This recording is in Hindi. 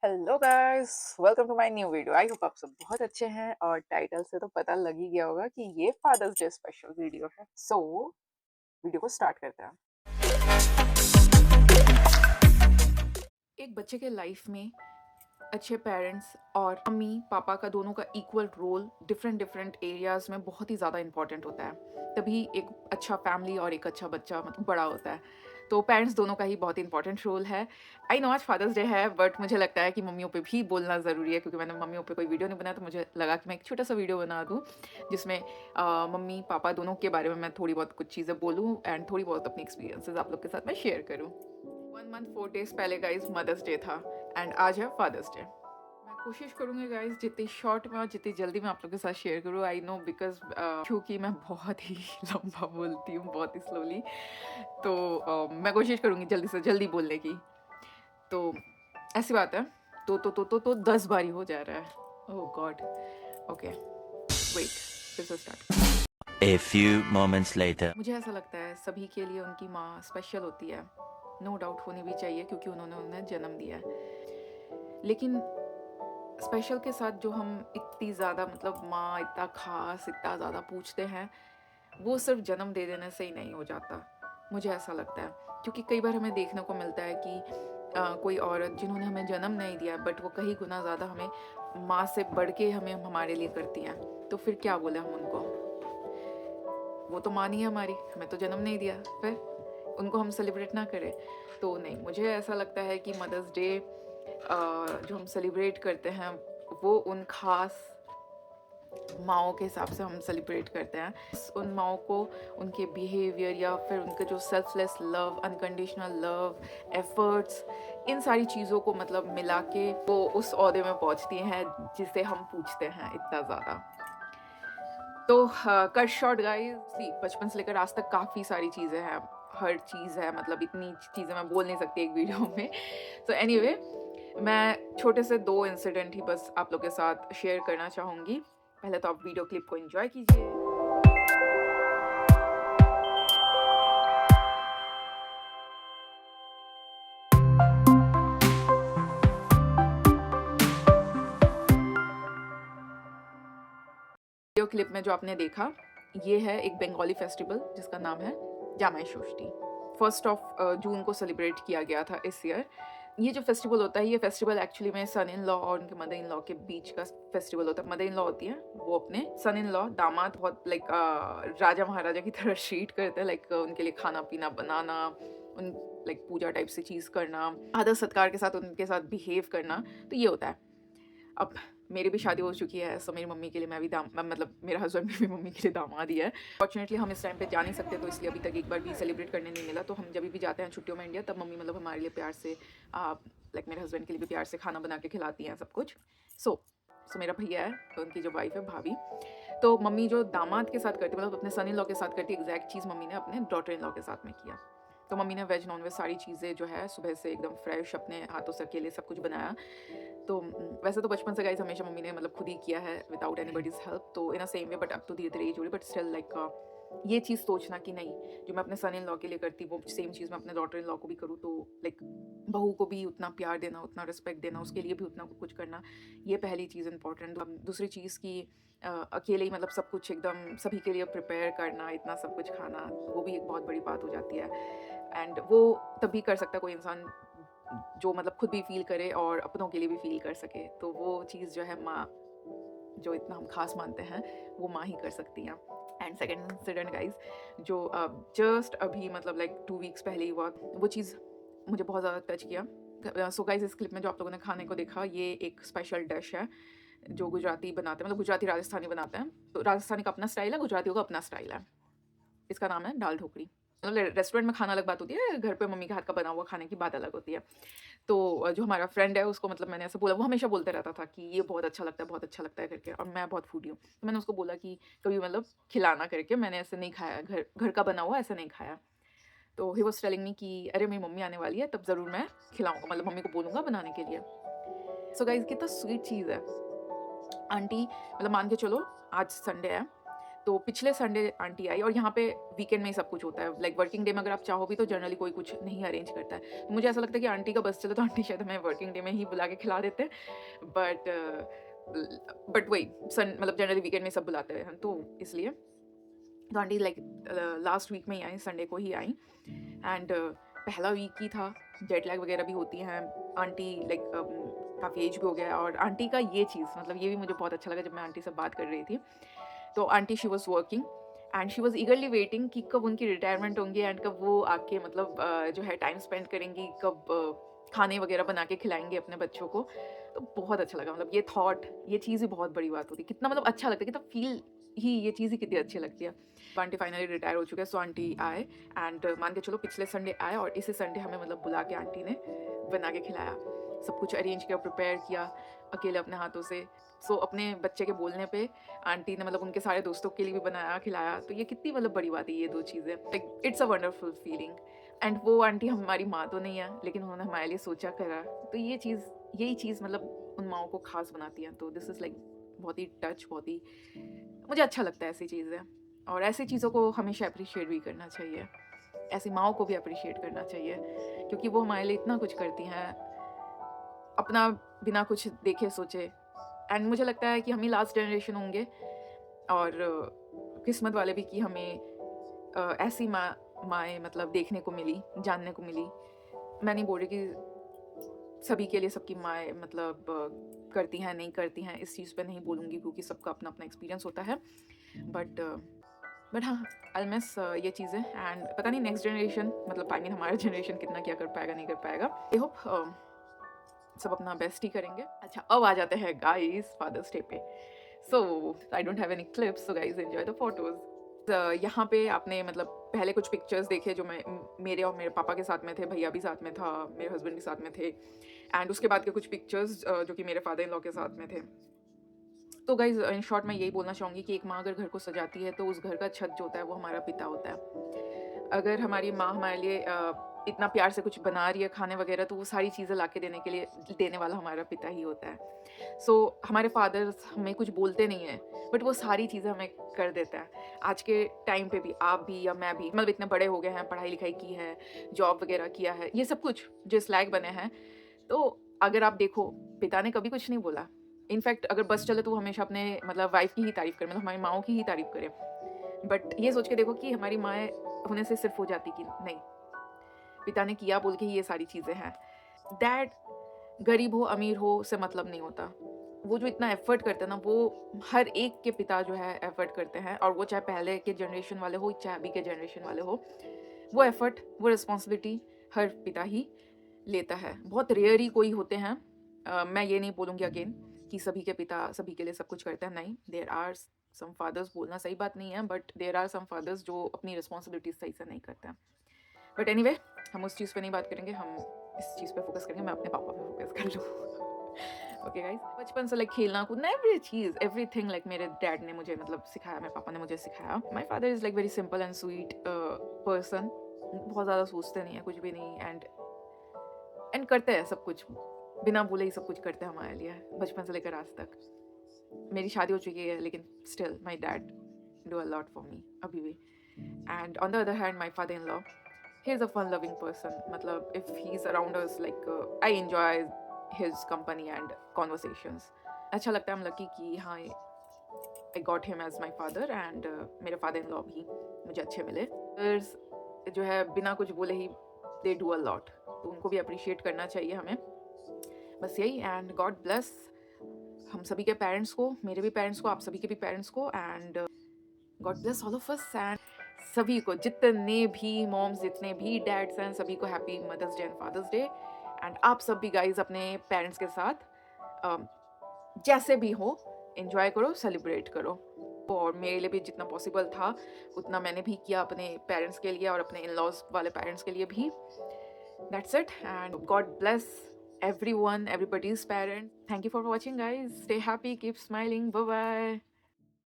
Hello guys, welcome to my new video. I hope आप सब बहुत अच्छे हैं और टाइटल से तो पता लग ही गया होगा कि ये फादर्स डे स्पेशल वीडियो है। वीडियो को स्टार्ट करते हैं। एक बच्चे के लाइफ में अच्छे पेरेंट्स और मम्मी पापा का दोनों का equal role different different areas में बहुत ही ज़्यादा इंपॉर्टेंट होता है। तभी एक अच्छा फैमिली और एक अच्छा बच्चा मतलब बड़ा होता है। तो पेरेंट्स दोनों का ही बहुत इंपॉर्टेंट रोल है। आई नो आज फादर्स डे है, बट मुझे लगता है कि मम्मियों पे भी बोलना ज़रूरी है, क्योंकि मैंने मम्मियों पे कोई वीडियो नहीं बनाया, तो मुझे लगा कि मैं एक छोटा सा वीडियो बना दूँ जिसमें मम्मी पापा दोनों के बारे में मैं थोड़ी बहुत कुछ चीज़ें बोलूँ एंड थोड़ी बहुत अपनी एक्सपीरियंसेस आप लोग के साथ मैं शेयर करूँ। 1 मंथ 4 डेज पहले गाइज मदर्स डे था एंड आज है फादर्स डे। मैं कोशिश करूँगी गाइज जितनी शॉर्ट में और जितनी जल्दी मैं आप लोगों के साथ शेयर करूँ। आई नो बिकॉज क्योंकि मैं बहुत ही लंबा बोलती हूँ, बहुत ही स्लोली, तो मैं कोशिश करूँगी जल्दी से जल्दी बोलने की। तो ऐसी बात है, तो 10 बारी हो जा रहा है। ओह गॉड, ओके वेट, फिर से start. A few moments later. मुझे ऐसा लगता है सभी के लिए उनकी माँ स्पेशल होती है। नो डाउट होनी भी चाहिए, क्योंकि उन्होंने उन्हें जन्म दिया है। लेकिन स्पेशल के साथ जो हम इतनी ज़्यादा मतलब माँ इतना खास इतना ज़्यादा पूछते हैं, वो सिर्फ जन्म दे देने से ही नहीं हो जाता, मुझे ऐसा लगता है। क्योंकि कई बार हमें देखने को मिलता है कि कोई औरत जिन्होंने हमें जन्म नहीं दिया, बट वो कहीं गुना ज़्यादा हमें माँ से बढ़ के हमें हमारे लिए करती हैं। तो फिर क्या बोले हम उनको, वो तो माँ नहीं है हमारी, हमें तो जन्म नहीं दिया, फिर उनको हम सेलिब्रेट ना करें तो नहीं। मुझे ऐसा लगता है कि मदर्स डे जो हम सेलिब्रेट करते हैं वो उन खास माओं के हिसाब से हम सेलिब्रेट करते हैं। उन माओं को उनके बिहेवियर या फिर उनका जो selfless love, unconditional love, efforts, इन सारी चीज़ों को मतलब मिला के वो उस ओहदे में पहुंचती हैं जिसे हम पूछते हैं इतना ज़्यादा। तो कट शॉर्ट गाइस, सी बचपन से लेकर आज तक काफ़ी सारी चीज़ें हैं, हर चीज़ है, मतलब इतनी चीज़ें मैं बोल नहीं सकती एक वीडियो में। तो एनीवे, मैं छोटे से 2 इंसिडेंट ही बस आप लोग के साथ शेयर करना चाहूँगी। पहले तो आप वीडियो क्लिप को एन्जॉय कीजिए। वीडियो क्लिप में जो आपने देखा, ये है एक बंगाली फेस्टिवल जिसका नाम है जामाई षष्ठी। 1st ऑफ जून को सेलिब्रेट किया गया था इस ईयर। ये जो फेस्टिवल होता है, ये फेस्टिवल एक्चुअली में सन इन लॉ और उनके मदर इन लॉ के बीच का फेस्टिवल होता है। मदर इन लॉ होती है, वो अपने सन इन लॉ दामाद बहुत लाइक राजा महाराजा की तरह ट्रीट करते हैं, लाइक उनके लिए खाना पीना बनाना, उन लाइक पूजा टाइप से चीज़ करना, आदर सत्कार के साथ उनके साथ बिहेव करना, तो ये होता है। अब मेरी भी शादी हो चुकी है, सो मेरी मम्मी के लिए मैं भी मतलब मेरा हस्बैंड भी मम्मी के लिए दामाद ही है। फॉर्चुनेटली हम इस टाइम पे जा नहीं सकते, तो इसलिए अभी तक एक बार भी सेलिब्रेट करने नहीं मिला। तो हम जब भी जाते हैं छुट्टियों में इंडिया, तब मम्मी मतलब हमारे लिए प्यार से लाइक मेरे हस्बैंड के लिए भी प्यार से खाना बना के खिलाती हैं सब कुछ। सो मेरा भैया है, तो उनकी जो वाइफ है भाभी, तो मम्मी जो दामाद के साथ करती, मतलब अपने सन इन लॉ के साथ करती, एग्जैक्ट चीज़ मम्मी ने अपने डॉटर इन लॉ के साथ में किया। तो मम्मी ने वेज नॉन वेज सारी चीज़ें जो है सुबह से एकदम फ्रेश अपने हाथों से अकेले सब कुछ बनाया। तो वैसे तो बचपन से गाइस हमेशा मम्मी ने मतलब खुद ही किया है विदाउट एनीबॉडीज हेल्प, तो इन अ सेम वे, बट अब तो धीरे धीरे एज हो रही, बट स्टिल लाइक ये चीज़ सोचना कि नहीं, जो मैं अपने सन इन लॉ के लिए करती वो सेम चीज़ मैं अपने डॉटर इन लॉ को भी करूँ, तो लाइक बहू को भी उतना प्यार देना, उतना रिस्पेक्ट देना, उसके लिए भी उतना कुछ करना, ये पहली चीज़ इंपॉर्टेंट। दूसरी चीज़ की अकेले ही मतलब सब कुछ एकदम सभी के लिए प्रिपेयर करना, इतना सब कुछ खाना, वो भी एक बहुत बड़ी बात हो जाती है। एंड वो तभी कर सकता है कोई इंसान जो मतलब खुद भी फील करे और अपनों के लिए भी फील कर सके। तो वो चीज़ जो है माँ, जो इतना हम खास मानते हैं, वो माँ ही कर सकती हैं। एंड सेकेंड इंसिडेंट गाइज, जो जस्ट अभी मतलब लाइक 2 वीक्स पहले ही हुआ, वो चीज़ मुझे बहुत ज़्यादा टच किया। सो गाइज, इस क्लिप में जो आप लोगों ने खाने को देखा, ये एक स्पेशल डिश है जो गुजराती बनाते हैं, मतलब गुजराती राजस्थानी बनाते हैं। तो राजस्थानी का अपना स्टाइल है, गुजरातियों का अपना स्टाइल है। इसका नाम है दाल ढोकली। मतलब रेस्टोरेंट में खाना अलग बात होती है, घर पे मम्मी के हाथ का बना हुआ खाने की बात अलग होती है। तो जो हमारा फ्रेंड है उसको मतलब मैंने ऐसे बोला, वो हमेशा बोलता रहता था कि ये बहुत अच्छा लगता है, बहुत अच्छा लगता है करके, और मैं बहुत फूडी हूँ। तो मैंने उसको बोला कि कभी मतलब खिलाना करके, मैंने ऐसे नहीं खाया, घर घर का बना हुआ ऐसे नहीं खाया। तो ही वाज टेलिंग मी कि अरे मेरी मम्मी आने वाली है, तब ज़रूर मैं खिलाऊँगा, मतलब मम्मी को बोलूँगा बनाने के लिए। सो गाइस, कितना स्वीट चीज़ है। आंटी मतलब मान के चलो आज संडे है, तो पिछले संडे आंटी आई और यहाँ पे वीकेंड में ही सब कुछ होता है, लाइक वर्किंग डे में अगर आप चाहो भी तो जनरली कोई कुछ नहीं अरेंज करता है। तो मुझे ऐसा लगता है कि आंटी का बस चले तो आंटी शायद हमें वर्किंग डे में ही बुला के खिला देते हैं, बट वही मतलब जनरली वीकेंड में सब बुलाते हैं, तो इसलिए तो आंटी लाइक लास्ट वीक में ही आई, संडे को ही आई। एंड पहला वीक ही था, जेट लैग वगैरह भी होती हैं। आंटी लाइक काफ़ी एज भी हो गया, और आंटी का ये चीज़ मतलब ये भी मुझे बहुत अच्छा लगा जब मैं आंटी से बात कर रही थी। तो aunty she was working and she was ईगरली waiting कि कब उनकी रिटायरमेंट होंगी एंड कब वो आके मतलब जो है टाइम स्पेंड करेंगी, कब खाने वगैरह बना के खिलाएंगे अपने बच्चों को। तो बहुत अच्छा लगा, मतलब ये थॉट, ये चीज़ ही बहुत बड़ी बात होती है, कितना मतलब अच्छा लगता है, कितना फील ही ये चीज़ ही कितनी अच्छी लगती है। आंटी फाइनली रिटायर हो चुके हैं, सो आंटी आए एंड मान के चलो पिछले संडे आए और इसी संडे हमें मतलब बुला के आंटी ने बना के खिलाया, सब कुछ अरेंज किया, प्रिपेयर किया अकेले अपने हाथों से। सो अपने बच्चे के बोलने पे आंटी ने मतलब उनके सारे दोस्तों के लिए भी बनाया खिलाया, तो ये कितनी मतलब बड़ी बात है ये दो चीज़ें, like it's a wonderful feeling. And वो आंटी हमारी माँ तो नहीं है, लेकिन उन्होंने हमारे लिए सोचा करा, तो यही चीज़ मतलब उन माओं को खास बनाती है। तो दिस इज़ लाइक बहुत ही टच, बहुत ही मुझे अच्छा लगता है ऐसी चीज़ें, और ऐसी चीज़ों को हमेशा अप्रिशिएट भी करना चाहिए, ऐसी माओं को भी अप्रिशिएट करना चाहिए, क्योंकि वो हमारे लिए इतना कुछ करती हैं अपना बिना कुछ देखे सोचे। एंड मुझे लगता है कि हम ही लास्ट जनरेशन होंगे और किस्मत वाले भी कि हमें ऐसी माएँ मतलब देखने को मिली, जानने को मिली। मैं नहीं बोल रही कि सभी के लिए सबकी माएँ मतलब करती हैं, नहीं करती हैं, इस चीज़ पे नहीं बोलूँगी क्योंकि सबका अपना अपना एक्सपीरियंस होता है। बट हाँ, आई मिस ये चीज़ें। एंड पता नहीं नेक्स्ट जनरेशन मतलब आई मीन हमारा जनरेशन कितना क्या कर पाएगा, नहीं कर पाएगा। आई होप सब अपना बेस्ट ही करेंगे। अच्छा, अब आ जाते हैं गाइस फादर्स डे पे। So I don't have any clips, so guys enjoy the photos. यहाँ पे आपने मतलब पहले कुछ पिक्चर्स देखे जो मेरे और मेरे पापा के साथ में थे, भैया भी साथ में था, मेरे हस्बैंड भी साथ में थे, एंड उसके बाद के कुछ पिक्चर्स जो कि मेरे फादर इन लॉ के साथ में थे। तो गाइज इन शॉर्ट मैं यही बोलना चाहूँगी कि एक माँ अगर घर को सजाती है तो उस घर का छत जो होता है वो हमारा पिता होता है। अगर हमारी माँ हमारे लिए इतना प्यार से कुछ बना रही है खाने वगैरह, तो वो सारी चीज़ें ला के देने वाला हमारा पिता ही होता है। सो हमारे फादर्स हमें कुछ बोलते नहीं हैं, बट वो सारी चीज़ें हमें कर देता है। आज के टाइम पे भी आप भी या मैं भी मतलब इतने बड़े हो गए हैं, पढ़ाई लिखाई की है, जॉब वगैरह किया है, ये सब कुछ जो इस लायक बने हैं, तो अगर आप देखो पिता ने कभी कुछ नहीं बोला। इनफैक्ट अगर बस चले तो वो हमेशा अपने मतलब वाइफ की ही तारीफ़ करें, मतलब हमारी माँओं की ही तारीफ़ करें। बट ये सोच के देखो कि हमारी माएँ होने से सिर्फ हो जाती कि नहीं, पिता ने किया बोल के ही ये सारी चीज़ें हैं। दैट गरीब हो अमीर हो से मतलब नहीं होता, वो जो इतना एफर्ट करते हैं ना, वो हर एक के पिता जो है एफर्ट करते हैं, और वो चाहे पहले के जनरेशन वाले हो चाहे अभी के जनरेशन वाले हो, वो एफर्ट वो रिस्पॉन्सिबिलिटी हर पिता ही लेता है। बहुत रेयर ही कोई होते हैं, मैं ये नहीं बोलूँगी अगेन कि सभी के पिता सभी के लिए सब कुछ करते हैं, नहीं, देयर आर सम फादर्स, बोलना सही बात नहीं है, but there are some fathers जो अपनी रिस्पॉन्सिबिलिटीज सही से नहीं करते हैं। बट एनीवे, हम उस चीज़ पे नहीं बात करेंगे, हम इस चीज़ पे फोकस करेंगे, मैं अपने पापा पे फोकस कर लूँ। ओके गाइस, बचपन से लाइक खेलना कूदना एवरी चीज़ एवरीथिंग लाइक मेरे डैड ने मुझे मतलब सिखाया, मेरे पापा ने मुझे सिखाया। My father is like very simple and sweet person, बहुत ज़्यादा सोचते नहीं है, कुछ भी नहीं, एंड करते हैं सब कुछ बिना बोले ही, सब कुछ करते हैं हमारे लिए बचपन से लेकर आज तक। मेरी शादी हो चुकी है लेकिन still my dad do a lot for me अभी भी। And on the other hand my father in law, he is a fun loving person, मतलब if he's around us like I enjoy his company and conversations. अच्छा लगता है, हम लकी कि हाँ I got him as my father, and मेरे फादर इन लॉ भी मुझे अच्छे मिले। जो है बिना कुछ बोले ही they do a lot, तो उनको भी अप्रिशिएट करना चाहिए हमें, बस यही। एंड गॉड ब्लेस हम सभी के पेरेंट्स को, मेरे भी पेरेंट्स को, आप सभी के भी पेरेंट्स को, and God bless all of us, and सभी को, जितने भी मॉम्स, जितने भी डैड्स हैं, सभी को happy mother's day and father's day. And आप सब भी गाइज अपने पेरेंट्स के साथ जैसे भी हो एंजॉय करो, सेलिब्रेट करो। और मेरे लिए भी जितना पॉसिबल था उतना मैंने भी किया अपने पेरेंट्स के लिए और अपने इन लॉज वाले पेरेंट्स के लिए भी। That's it, and God bless everyone, everybody's parent. Thank you for watching guys, stay happy, keep smiling, bye bye.